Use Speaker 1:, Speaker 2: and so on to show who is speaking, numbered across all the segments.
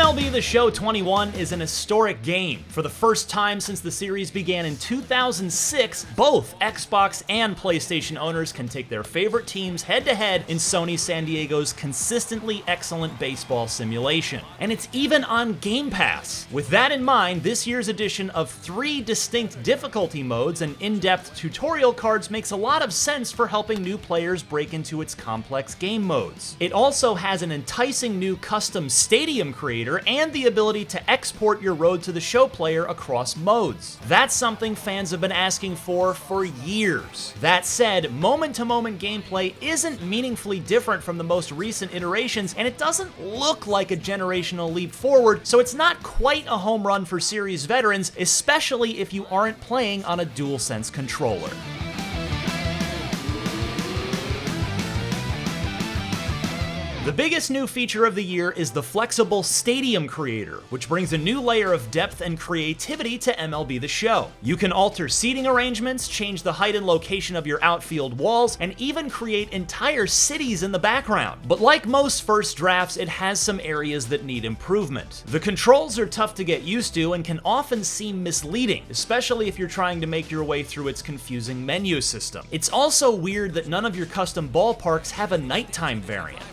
Speaker 1: MLB The Show 21 is an historic game. For the first time since the series began in 2006, both Xbox and PlayStation owners can take their favorite teams head-to-head in Sony San Diego's consistently excellent baseball simulation. And it's even on Game Pass. With that in mind, this year's edition of 3 distinct difficulty modes and in-depth tutorial cards makes a lot of sense for helping new players break into its complex game modes. It also has an enticing new custom stadium creator and the ability to export your Road to the Show player across modes. That's something fans have been asking for years. That said, moment-to-moment gameplay isn't meaningfully different from the most recent iterations, and it doesn't look like a generational leap forward, so it's not quite a home run for series veterans, especially if you aren't playing on a DualSense controller. The biggest new feature of the year is the flexible Stadium Creator, which brings a new layer of depth and creativity to MLB The Show. You can alter seating arrangements, change the height and location of your outfield walls, and even create entire cities in the background. But like most first drafts, it has some areas that need improvement. The controls are tough to get used to and can often seem misleading, especially if you're trying to make your way through its confusing menu system. It's also weird that none of your custom ballparks have a nighttime variant.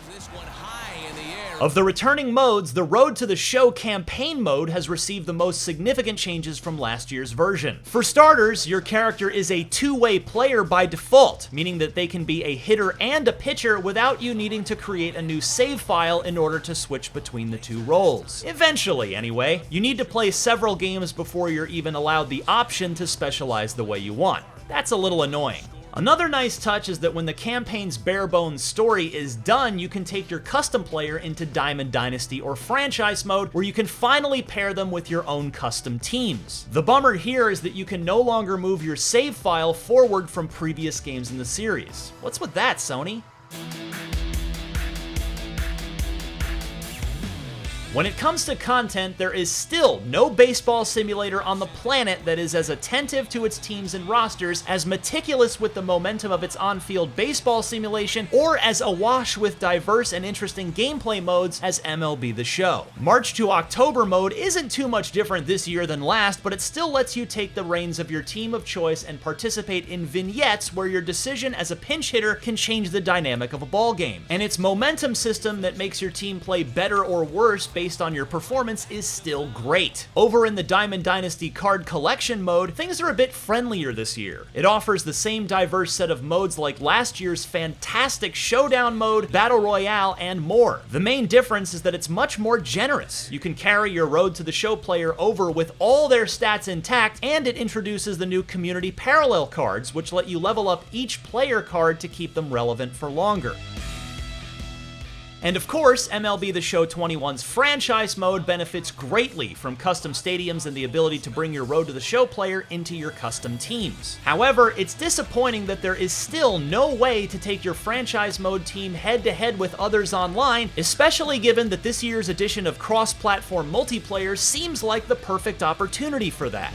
Speaker 1: Of the returning modes, the Road to the Show campaign mode has received the most significant changes from last year's version. For starters, your character is a two-way player by default, meaning that they can be a hitter and a pitcher without you needing to create a new save file in order to switch between the two roles. Eventually, anyway. You need to play several games before you're even allowed the option to specialize the way you want. That's a little annoying. Another nice touch is that when the campaign's bare-bones story is done, you can take your custom player into Diamond Dynasty or Franchise mode, where you can finally pair them with your own custom teams. The bummer here is that you can no longer move your save file forward from previous games in the series. What's with that, Sony? When it comes to content, there is still no baseball simulator on the planet that is as attentive to its teams and rosters, as meticulous with the momentum of its on-field baseball simulation, or as awash with diverse and interesting gameplay modes as MLB The Show. March to October mode isn't too much different this year than last, but it still lets you take the reins of your team of choice and participate in vignettes where your decision as a pinch hitter can change the dynamic of a ball game. And its momentum system that makes your team play better or worse based on your performance is still great. Over in the Diamond Dynasty card collection mode, things are a bit friendlier this year. It offers the same diverse set of modes like last year's fantastic Showdown mode, Battle Royale, and more. The main difference is that it's much more generous. You can carry your Road to the Show player over with all their stats intact, and it introduces the new Community Parallel cards, which let you level up each player card to keep them relevant for longer. And of course, MLB The Show 21's franchise mode benefits greatly from custom stadiums and the ability to bring your Road to the Show player into your custom teams. However, it's disappointing that there is still no way to take your franchise mode team head-to-head with others online, especially given that this year's edition of cross-platform multiplayer seems like the perfect opportunity for that.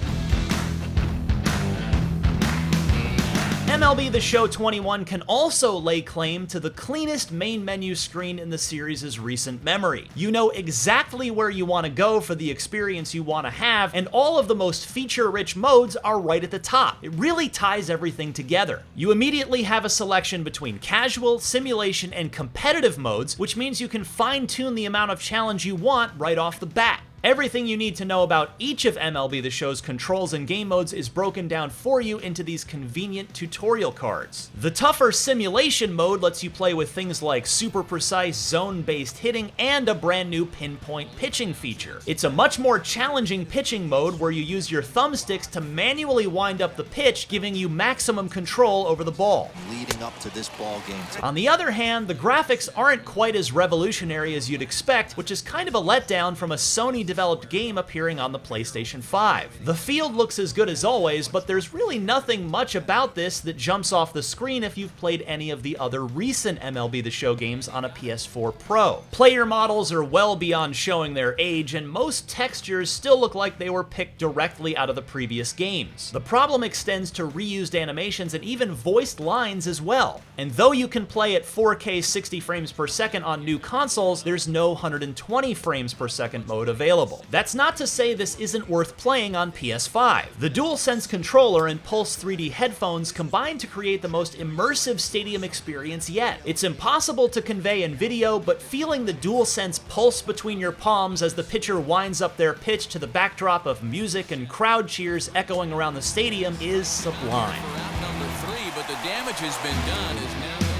Speaker 1: MLB The Show 21 can also lay claim to the cleanest main menu screen in the series' recent memory. You know exactly where you want to go for the experience you want to have, and all of the most feature-rich modes are right at the top. It really ties everything together. You immediately have a selection between casual, simulation, and competitive modes, which means you can fine-tune the amount of challenge you want right off the bat. Everything you need to know about each of MLB The Show's controls and game modes is broken down for you into these convenient tutorial cards. The tougher simulation mode lets you play with things like super precise zone-based hitting and a brand new pinpoint pitching feature. It's a much more challenging pitching mode where you use your thumbsticks to manually wind up the pitch, giving you maximum control over the ball.
Speaker 2: Leading up to this ball game.
Speaker 1: On the other hand, the graphics aren't quite as revolutionary as you'd expect, which is kind of a letdown from a Sony developed game appearing on the PlayStation 5. The field looks as good as always, but there's really nothing much about this that jumps off the screen if you've played any of the other recent MLB The Show games on a PS4 Pro. Player models are well beyond showing their age, and most textures still look like they were picked directly out of the previous games. The problem extends to reused animations and even voiced lines as well. And though you can play at 4K 60 frames per second on new consoles, there's no 120 frames per second mode available. That's not to say this isn't worth playing on PS5. The DualSense controller and Pulse 3D headphones combine to create the most immersive stadium experience yet. It's impossible to convey in video, but feeling the DualSense pulse between your palms as the pitcher winds up their pitch to the backdrop of music and crowd cheers echoing around the stadium is sublime.
Speaker 3: Number 3, but the damage has been done is now.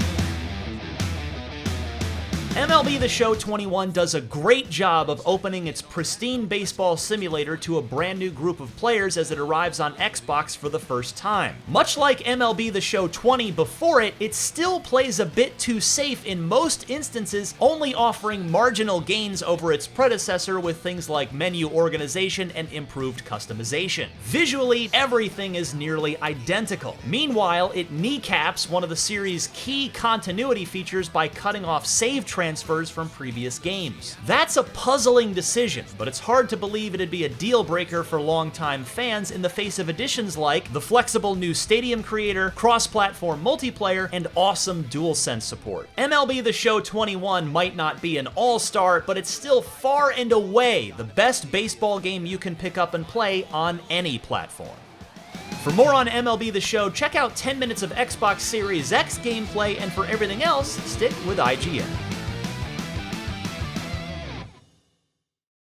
Speaker 1: MLB The Show 21 does a great job of opening its pristine baseball simulator to a brand new group of players as it arrives on Xbox for the first time. Much like MLB The Show 20 before it, it still plays a bit too safe in most instances, only offering marginal gains over its predecessor with things like menu organization and improved customization. Visually, everything is nearly identical. Meanwhile, it kneecaps one of the series' key continuity features by cutting off save transfers from previous games. That's a puzzling decision, but it's hard to believe it'd be a deal breaker for longtime fans in the face of additions like the flexible new stadium creator, cross-platform multiplayer, and awesome DualSense support. MLB The Show 21 might not be an all-star, but it's still far and away the best baseball game you can pick up and play on any platform. For more on MLB The Show, check out 10 minutes of Xbox Series X gameplay, and for everything else, stick with IGN.